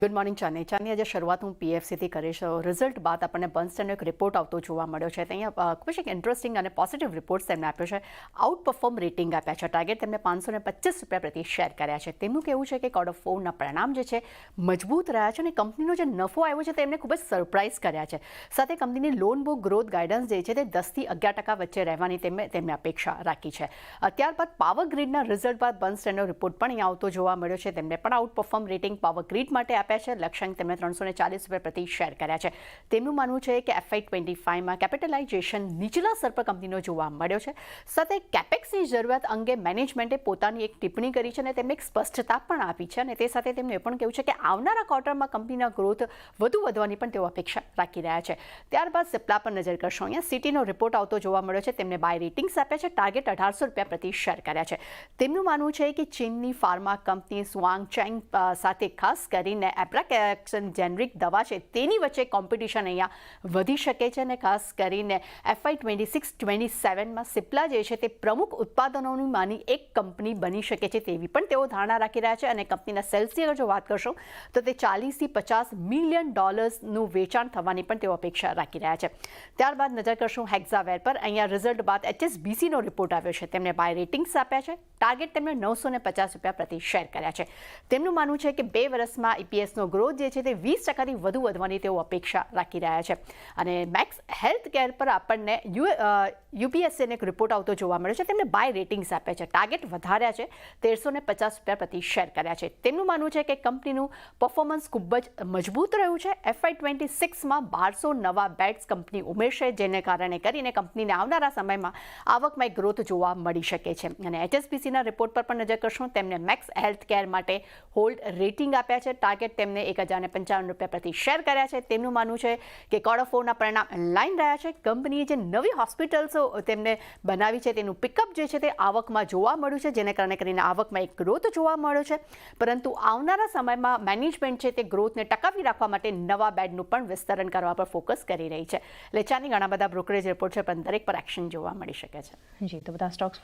Good morning ચાની આજે શરૂઆત હું પીએફસીથી કરીશ. રિઝલ્ટ બાદ આપણને બર્ન્સટાઈનનો એક રિપોર્ટ આવતો જોવા મળ્યો છે. અહીંયા ખૂબ જ એક ઇન્ટરેસ્ટિંગ અને પોઝિટિવ રિપોર્ટ્સ તેમને આપ્યો છે. આઉટ પરફોર્મ રેટિંગ આપ્યા છે. ટાર્ગેટ તેમને ₹525 પ્રતિ શેર કર્યા છે. તેમનું કહેવું છે કે Q4ના પરિણામ જે છે મજબૂત રહ્યા છે અને કંપનીનો જે નફો આવ્યો છે તેમને ખૂબ જ સરપ્રાઇઝ કર્યા છે. સાથે કંપનીની લોન બુક ગ્રોથ ગાઈડન્સ જે છે તે 10 થી 11% વચ્ચે રહેવાની તેમને અપેક્ષા રાખી છે. ત્યારબાદ પાવર ગ્રીડના રિઝલ્ટ બાદ બર્ન્સટાઈનનો રિપોર્ટ પણ અહીંયા આવતો જોવા મળ્યો છે. તેમને પણ out perform rating power grid માટે આપ્યા છે. લક્ષ્યાંક તેમણે ₹340 પ્રતિ શેર કર્યા છે. તેમનું માનવું છે કે FY25માં કેપિટલાઇઝેશન નીચલા સ્તર પર કંપનીનો જોવા મળ્યો છે. સાથે કેપેક્સની જરૂરિયાત અંગે મેનેજમેન્ટે પોતાની એક ટિપ્પણી કરી છે અને તેમને એક સ્પષ્ટતા પણ આપી છે અને તે સાથે તેમનું એ પણ કહેવું છે કે આવનારા ક્વાર્ટરમાં કંપનીના ગ્રોથ વધુ વધવાની પણ તેઓ અપેક્ષા રાખી રહ્યા છે. ત્યારબાદ સિપ્લા પર નજર કરશો. અહીંયા સિટીનો રિપોર્ટ આવતો જોવા મળ્યો છે. તેમને બાય રેટિંગ્સ આપ્યા છે. ટાર્ગેટ ₹1800 પ્રતિ શેર કર્યા છે. તેમનું માનવું છે કે ચીનની ફાર્મા કંપની સ્વાંગચેંગ સાથે ખાસ કરીને જેનરિક દવા છે તેની વચ્ચે કોમ્પિટિશન અહીંયા વધી શકે છે અને ખાસ કરીને FY26-27માં સિપ્લા જે છે તે પ્રમુખ ઉત્પાદનોમાંની એક કંપની બની શકે છે તેવી પણ તેઓ ધારણા રાખી રહ્યા છે અને કંપનીના સેલ્સની અગર જો વાત કરશો તો તે $40 થી $50 મિલિયન વેચાણ થવાની પણ તેઓ અપેક્ષા રાખી રહ્યા છે. ત્યારબાદ નજર કરશું હેક્ઝાવેર પર. અહીંયા રિઝલ્ટ બાદ HSBCનો રિપોર્ટ આવ્યો છે. તેમને બાય રેટિંગ્સ આપ્યા છે. ટાર્ગેટ તેમણે ₹950 પ્રતિ શેર કર્યા છે. તેમનું માનવું છે કે 2 વર્ષમાં EPSનો ગ્રોથ જે છે તે 20%થી વધુ વધવાની તેઓ અપેક્ષા રાખી રહ્યા છે. અને મેક્સ હેલ્થ કેર પર આપણને UPSCનો એક રિપોર્ટ આવતો જોવા મળ્યો છે. તેમને બાય રેટિંગ્સ આપ્યા છે. ટાર્ગેટ વધાર્યા છે. ₹1350 પ્રતિ શેર કર્યા છે. તેમનું માનવું છે કે કંપનીનું પરફોર્મન્સ ખૂબ જ મજબૂત રહ્યું છે. FY26માં 1200 નવા બેડ્સ કંપની ઉમેરશે, જેને કારણે કરીને કંપનીને આવનારા સમયમાં આવકમાં એક ગ્રોથ જોવા મળી શકે છે. અને HSBCના રિપોર્ટ પર પણ નજર કરશું. તેમને મેક્સ હેલ્થ કેર માટે હોલ્ડ રેટિંગ આપ્યા છે. ટાર્ગેટ તેમને ₹1055 પ્રતિ શેર કર્યા છે. તેમનું માનવું છે કે Q4ના પરિણામ ઇનલાઇન રહ્યા છે. કંપનીએ જે નવી હોસ્પિટલ્સો તેમને બનાવી છે તેનું પિકઅપ જે છે તે આવકમાં જોવા મળ્યું છે, જેને કારણે કરીને આવકમાં એક ગ્રોથ જોવા મળ્યો છે. પરંતુ આવનારા સમયમાં મેનેજમેન્ટ છે તે ગ્રોથને ટકાવી રાખવા માટે નવા બેડનું પણ વિસ્તરણ કરવા પર ફોકસ કરી રહી છે. એટલે ચાની ઘણા બધા બ્રોકરેજ રિપોર્ટ છે પણ દરેક પર એક્શન જોવા મળી શકે છે. જી, તો બધા સ્ટોક્સ